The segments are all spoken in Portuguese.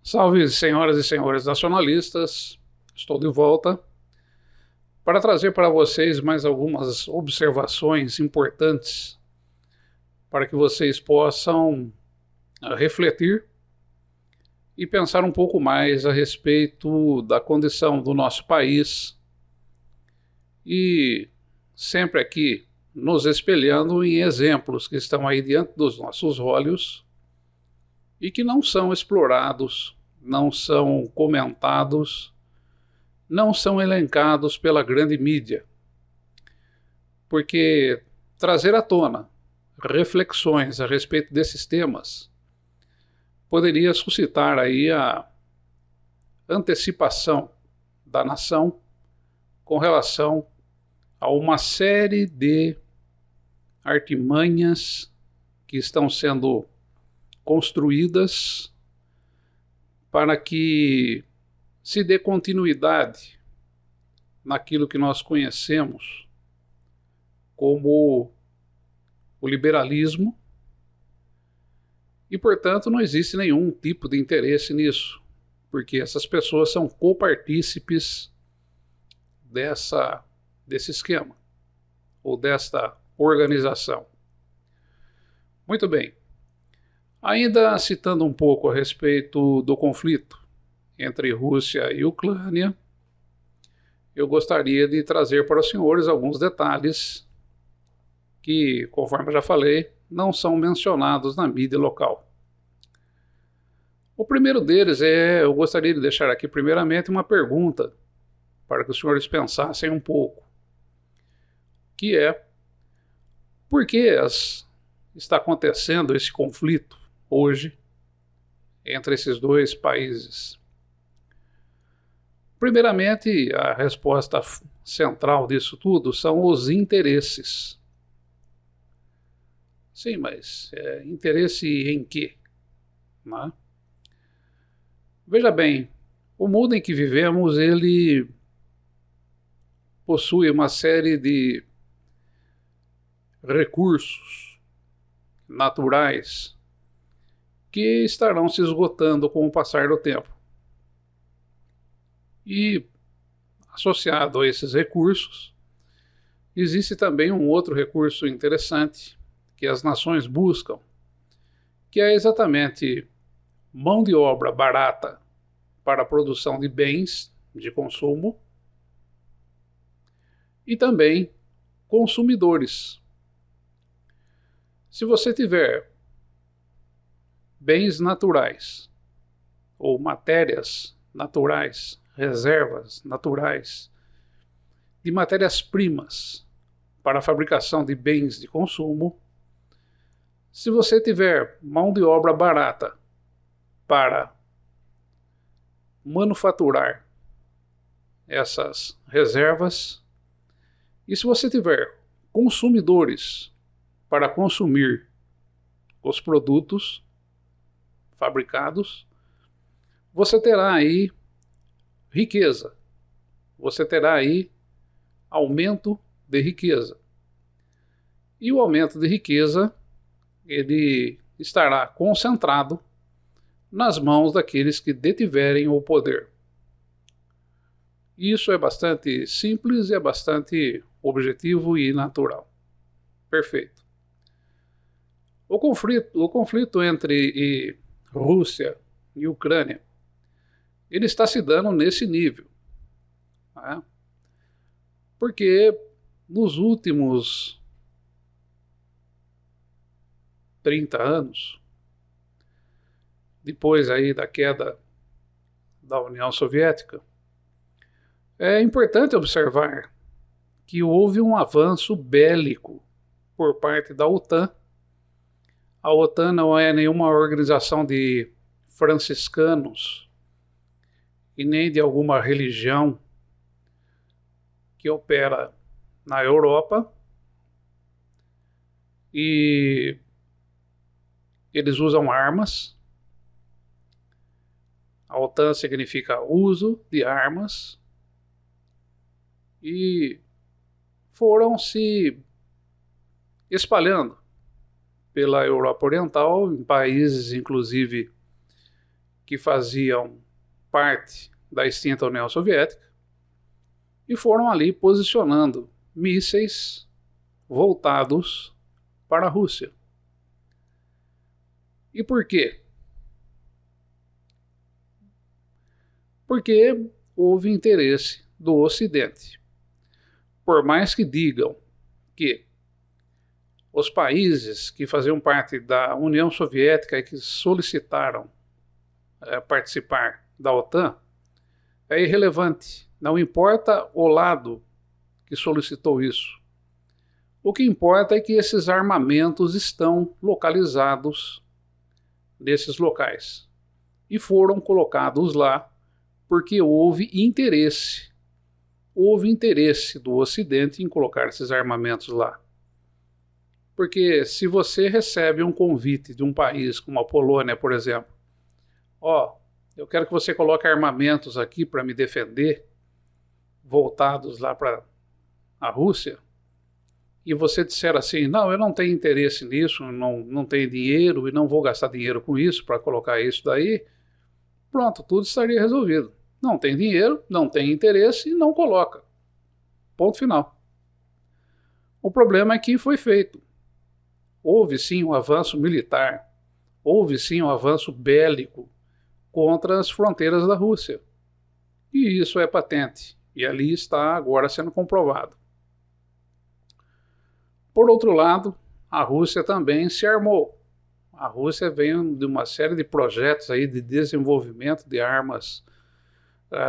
Salve, senhoras e senhores nacionalistas, estou de volta para trazer para vocês mais algumas observações importantes para que vocês possam refletir e pensar um pouco mais a respeito da condição do nosso país e sempre aqui nos espelhando em exemplos que estão aí diante dos nossos olhos e que não são explorados, não são comentados, não são elencados pela grande mídia. Porque trazer à tona reflexões a respeito desses temas poderia suscitar aí a antecipação da nação com relação a uma série de artimanhas que estão sendo construídas para que se dê continuidade naquilo que nós conhecemos como o liberalismo e, portanto, não existe nenhum tipo de interesse nisso, porque essas pessoas são copartícipes desse esquema ou desta organização. Muito bem. Ainda citando um pouco a respeito do conflito entre Rússia e Ucrânia, eu gostaria de trazer para os senhores alguns detalhes que, conforme eu já falei, não são mencionados na mídia local. O primeiro deles eu gostaria de deixar aqui primeiramente uma pergunta para que os senhores pensassem um pouco, que é: por que está acontecendo esse conflito hoje entre esses dois países? Primeiramente, a resposta central disso tudo são os interesses. Sim, mas interesse em quê? Não é? Veja bem, o mundo em que vivemos, ele possui uma série de recursos naturais que estarão se esgotando com o passar do tempo. E, associado a esses recursos, existe também um outro recurso interessante que as nações buscam, que é exatamente mão de obra barata para a produção de bens de consumo e também consumidores. Se você tiver bens naturais ou matérias naturais, reservas naturais de matérias-primas para a fabricação de bens de consumo, se você tiver mão de obra barata para manufaturar essas reservas, e se você tiver consumidores para consumir os produtos fabricados, você terá aí riqueza, você terá aí aumento de riqueza. E o aumento de riqueza, ele estará concentrado nas mãos daqueles que detiverem o poder. Isso é bastante simples e é bastante objetivo e natural. Perfeito. O conflito entre Rússia e Ucrânia, ele está se dando nesse nível. Né? Porque nos últimos 30 anos, depois aí da queda da União Soviética, é importante observar que houve um avanço bélico por parte da OTAN. A OTAN não é nenhuma organização de franciscanos e nem de alguma religião que opera na Europa, e eles usam armas. A OTAN significa uso de armas, e foram se espalhando pela Europa Oriental, em países inclusive que faziam parte da extinta União Soviética e foram ali posicionando mísseis voltados para a Rússia. E por quê? Porque houve interesse do Ocidente. Por mais que digam que os países que faziam parte da União Soviética e que solicitaram participar da OTAN, é irrelevante. Não importa o lado que solicitou isso. O que importa é que esses armamentos estão localizados nesses locais e foram colocados lá porque houve interesse. Houve interesse do Ocidente em colocar esses armamentos lá. Porque se você recebe um convite de um país como a Polônia, por exemplo, eu quero que você coloque armamentos aqui para me defender, voltados lá para a Rússia, e você disser assim, não, eu não tenho interesse nisso, não tenho dinheiro e não vou gastar dinheiro com isso para colocar isso daí, pronto, tudo estaria resolvido. Não tem dinheiro, não tem interesse e não coloca. Ponto final. O problema é que foi feito. Houve sim um avanço militar, houve sim um avanço bélico contra as fronteiras da Rússia. E isso é patente, e ali está agora sendo comprovado. Por outro lado, a Rússia também se armou. A Rússia veio de uma série de projetos aí de desenvolvimento de armas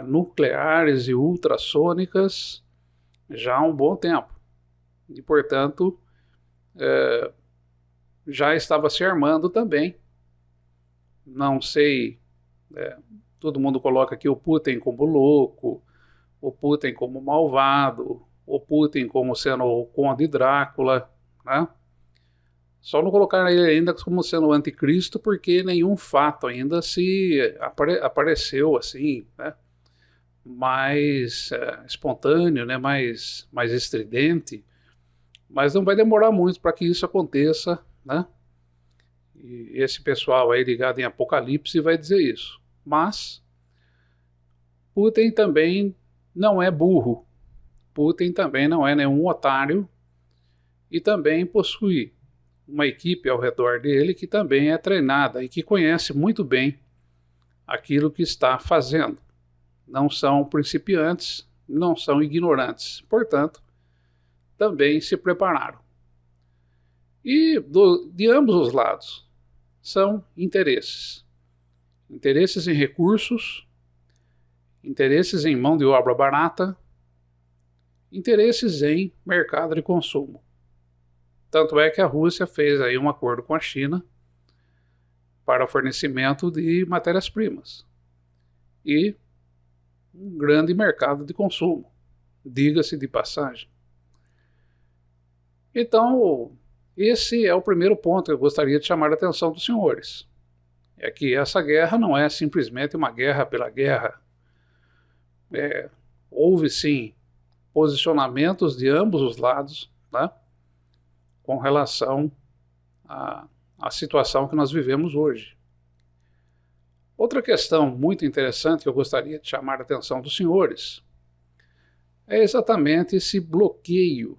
nucleares e ultrassônicas já há um bom tempo. E, portanto, já estava se armando também. Não sei, todo mundo coloca aqui o Putin como louco, o Putin como malvado, o Putin como sendo o Conde Drácula, né? Só não colocar ele ainda como sendo o anticristo, porque nenhum fato ainda se apareceu assim, né? Mais espontâneo, né? mais estridente, mas não vai demorar muito para que isso aconteça, né? E esse pessoal aí ligado em Apocalipse vai dizer isso. Mas Putin também não é burro, Putin também não é nenhum otário e também possui uma equipe ao redor dele que também é treinada e que conhece muito bem aquilo que está fazendo. Não são principiantes, não são ignorantes, portanto, também se prepararam. E de ambos os lados são interesses. Interesses em recursos, interesses em mão de obra barata, interesses em mercado de consumo. Tanto é que a Rússia fez aí um acordo com a China para o fornecimento de matérias-primas e um grande mercado de consumo, diga-se de passagem. Então, esse é o primeiro ponto que eu gostaria de chamar a atenção dos senhores. É que essa guerra não é simplesmente uma guerra pela guerra. Houve sim posicionamentos de ambos os lados, né, com relação à situação que nós vivemos hoje. Outra questão muito interessante que eu gostaria de chamar a atenção dos senhores é exatamente esse bloqueio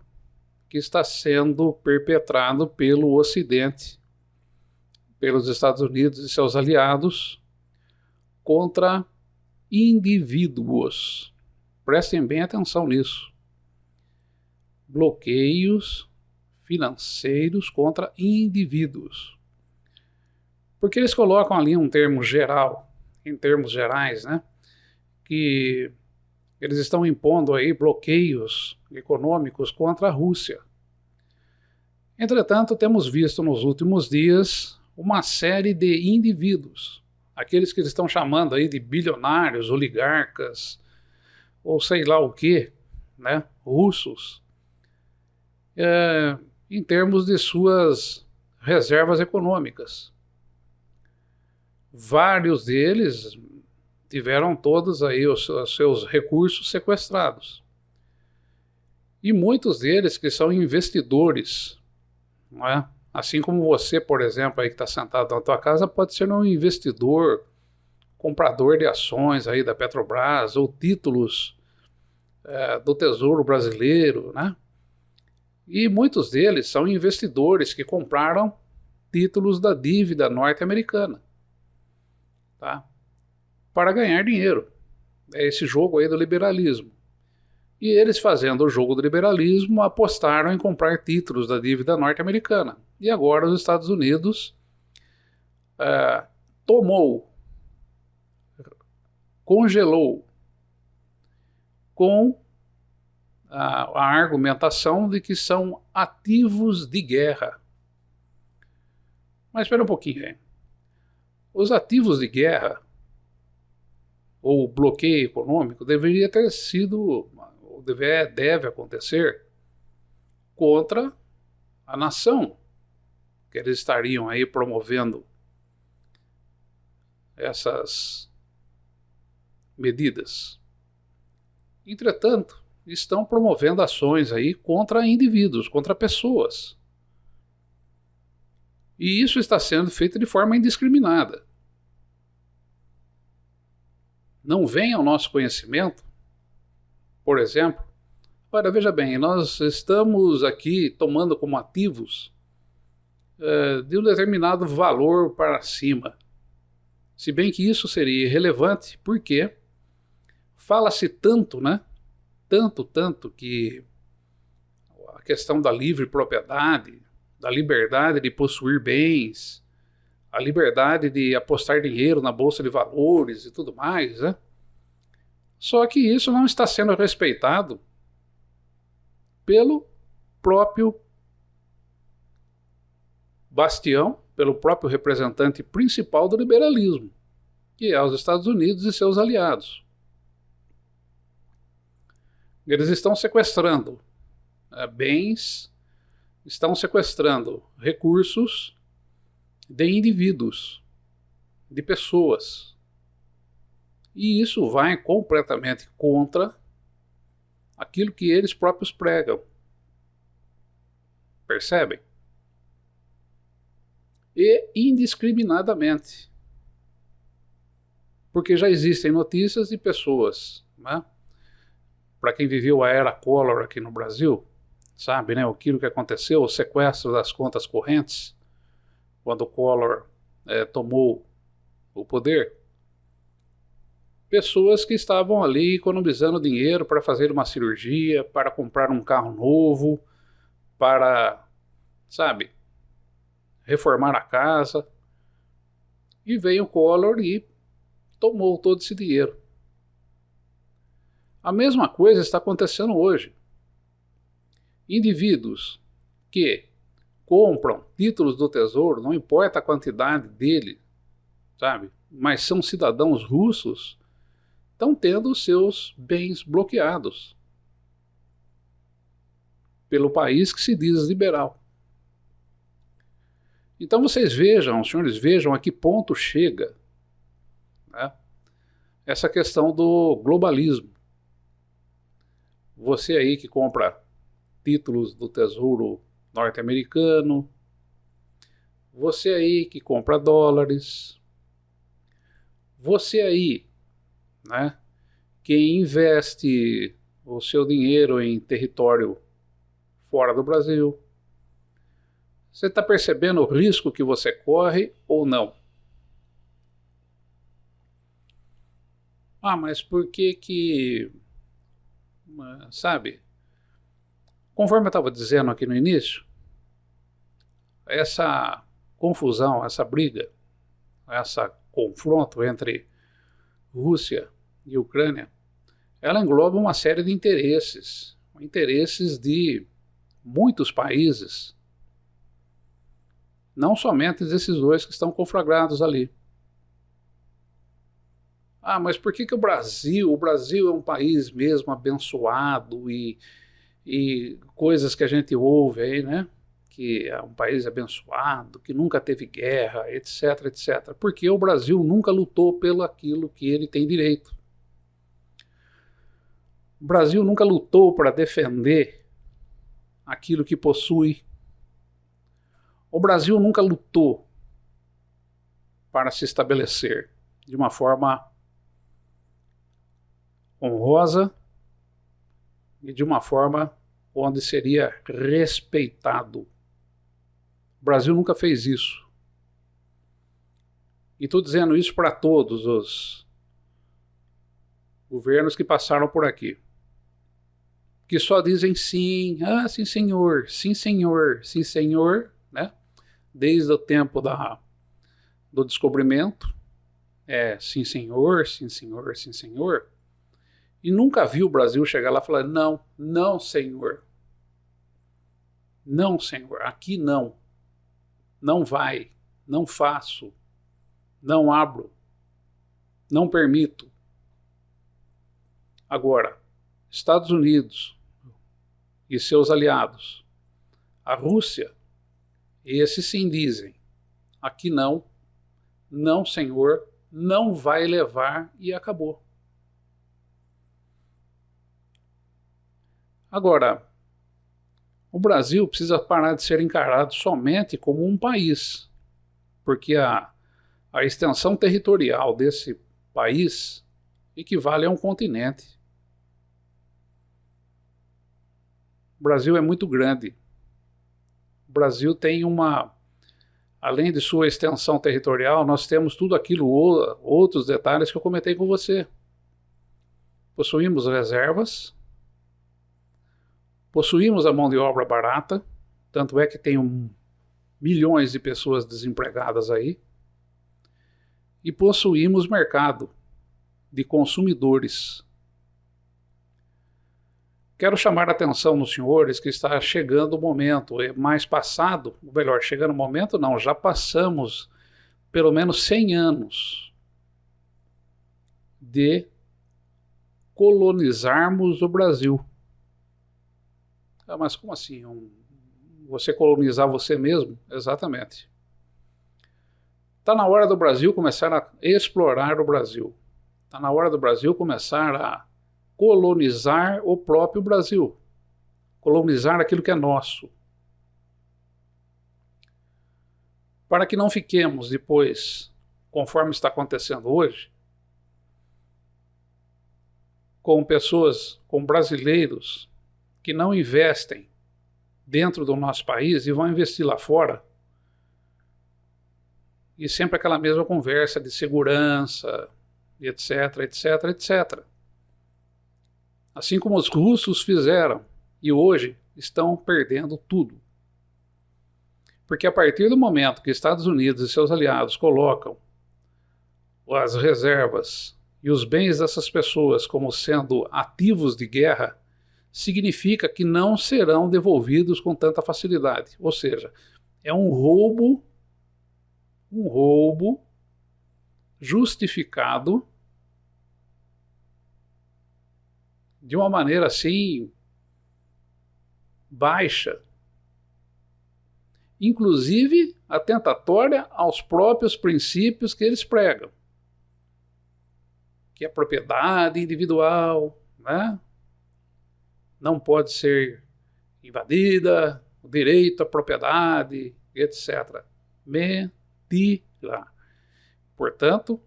que está sendo perpetrado pelo Ocidente, pelos Estados Unidos e seus aliados, contra indivíduos. Prestem bem atenção nisso. Bloqueios financeiros contra indivíduos. Porque eles colocam ali um termo geral, em termos gerais, né, que eles estão impondo aí bloqueios econômicos contra a Rússia. Entretanto, temos visto nos últimos dias uma série de indivíduos, aqueles que eles estão chamando aí de bilionários, oligarcas, ou sei lá o que, né, russos, em termos de suas reservas econômicas. Vários deles tiveram todos aí os seus recursos sequestrados. E muitos deles que são investidores, não é? Assim como você, por exemplo, aí que está sentado na tua casa, pode ser um investidor comprador de ações aí da Petrobras ou títulos do Tesouro Brasileiro, né? E muitos deles são investidores que compraram títulos da dívida norte-americana, tá? Para ganhar dinheiro. É esse jogo aí do liberalismo. E eles, fazendo o jogo do liberalismo, apostaram em comprar títulos da dívida norte-americana. E agora os Estados Unidos congelou com a argumentação de que são ativos de guerra. Mas espera um pouquinho, hein? Os ativos de guerra, ou bloqueio econômico, deveria ter sido, deve acontecer contra a nação, que eles estariam aí promovendo essas medidas. Entretanto, estão promovendo ações aí contra indivíduos, contra pessoas. E isso está sendo feito de forma indiscriminada. Não vem ao nosso conhecimento, por exemplo, olha, veja bem, nós estamos aqui tomando como ativos de um determinado valor para cima. Se bem que isso seria irrelevante, porque fala-se tanto, né? Tanto que a questão da livre propriedade, da liberdade de possuir bens, a liberdade de apostar dinheiro na bolsa de valores e tudo mais, né? Só que isso não está sendo respeitado pelo próprio bastião, pelo próprio representante principal do liberalismo, que é os Estados Unidos e seus aliados. Eles estão sequestrando bens, estão sequestrando recursos de indivíduos, de pessoas. E isso vai completamente contra aquilo que eles próprios pregam. Percebem? E indiscriminadamente. Porque já existem notícias de pessoas, né? Para quem viveu a era Collor aqui no Brasil, sabe, né, aquilo que aconteceu, o sequestro das contas correntes, quando o Collor tomou o poder. Pessoas que estavam ali economizando dinheiro para fazer uma cirurgia, para comprar um carro novo, para, sabe, reformar a casa. E veio o Collor e tomou todo esse dinheiro. A mesma coisa está acontecendo hoje. Indivíduos que compram títulos do Tesouro, não importa a quantidade dele, sabe, mas são cidadãos russos, estão tendo os seus bens bloqueados pelo país que se diz liberal. Então vocês vejam, os senhores vejam a que ponto chega, né, essa questão do globalismo. Você aí que compra títulos do Tesouro norte-americano, você aí que compra dólares, você aí, né, que investe o seu dinheiro em território fora do Brasil, você está percebendo o risco que você corre ou não? Ah, mas por que, sabe, conforme eu estava dizendo aqui no início, essa confusão, essa briga, esse confronto entre Rússia e Ucrânia, ela engloba uma série de interesses de muitos países, não somente desses dois que estão conflagrados ali. Ah, mas por que o Brasil? O Brasil é um país mesmo abençoado e coisas que a gente ouve aí, né? Que é um país abençoado, que nunca teve guerra, etc, etc. Porque o Brasil nunca lutou pelo aquilo que ele tem direito. O Brasil nunca lutou para defender aquilo que possui. O Brasil nunca lutou para se estabelecer. de uma forma honrosa e de uma forma onde seria respeitado. O Brasil nunca fez isso. E estou dizendo isso para todos os governos que passaram por aqui, que só dizem sim, sim senhor, sim senhor, sim senhor, né? Desde o tempo do descobrimento, sim senhor, sim senhor, sim senhor, e nunca viu o Brasil chegar lá e falar, não, não senhor, não senhor, aqui não, não vai, não faço, não abro, não permito. Agora, Estados Unidos e seus aliados, a Rússia, esses sim dizem, aqui não, não senhor, não vai levar e acabou. Agora, o Brasil precisa parar de ser encarado somente como um país, porque a extensão territorial desse país equivale a um continente. O Brasil é muito grande. O Brasil tem além de sua extensão territorial, nós temos tudo aquilo, outros detalhes que eu comentei com você. Possuímos reservas, possuímos a mão de obra barata, tanto é que tem milhões de pessoas desempregadas aí, e possuímos mercado de consumidores. Quero chamar a atenção nos senhores que está chegando o momento, mais passado, ou melhor, chegando o momento não, já passamos pelo menos 100 anos de colonizarmos o Brasil. Mas como assim? Você colonizar você mesmo? Exatamente. Está na hora do Brasil começar a explorar o Brasil. Está na hora do Brasil começar a colonizar o próprio Brasil. Colonizar aquilo que é nosso. Para que não fiquemos depois, conforme está acontecendo hoje, com pessoas, com brasileiros que não investem dentro do nosso país e vão investir lá fora. E sempre aquela mesma conversa de segurança, etc, etc, etc. Assim como os russos fizeram e hoje estão perdendo tudo. Porque a partir do momento que Estados Unidos e seus aliados colocam as reservas e os bens dessas pessoas como sendo ativos de guerra, significa que não serão devolvidos com tanta facilidade. Ou seja, é um roubo justificado de uma maneira assim baixa, inclusive atentatória aos próprios princípios que eles pregam, que é a propriedade individual, né? Não pode ser invadida, o direito à propriedade, etc. Mentira. Portanto,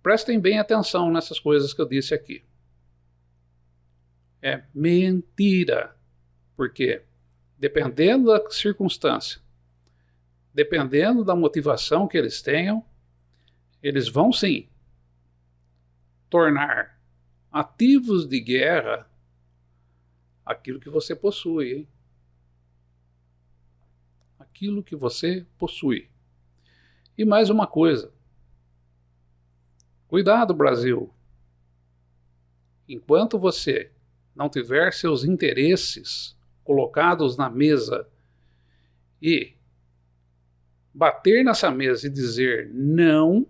prestem bem atenção nessas coisas que eu disse aqui. É mentira, porque dependendo da circunstância, dependendo da motivação que eles tenham, eles vão sim tornar ativos de guerra aquilo que você possui, hein? Aquilo que você possui. E mais uma coisa. Cuidado, Brasil. Enquanto você não tiver seus interesses colocados na mesa e bater nessa mesa e dizer não,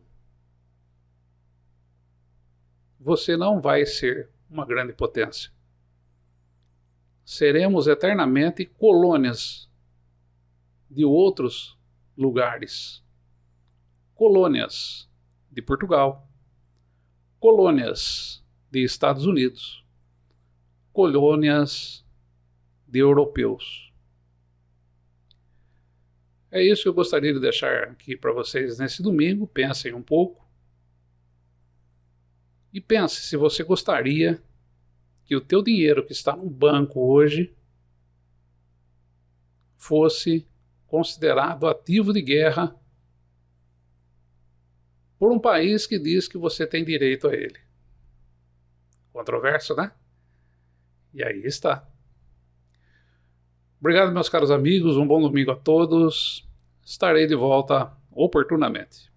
você não vai ser uma grande potência. Seremos eternamente colônias de outros lugares. Colônias de Portugal, colônias de Estados Unidos, colônias de europeus. É isso que eu gostaria de deixar aqui para vocês nesse domingo. Pensem um pouco E pense se você gostaria que o teu dinheiro que está no banco hoje fosse considerado ativo de guerra por um país que diz que você tem direito a ele. Controverso, né? E aí está. Obrigado, meus caros amigos. Um bom domingo a todos. Estarei de volta oportunamente.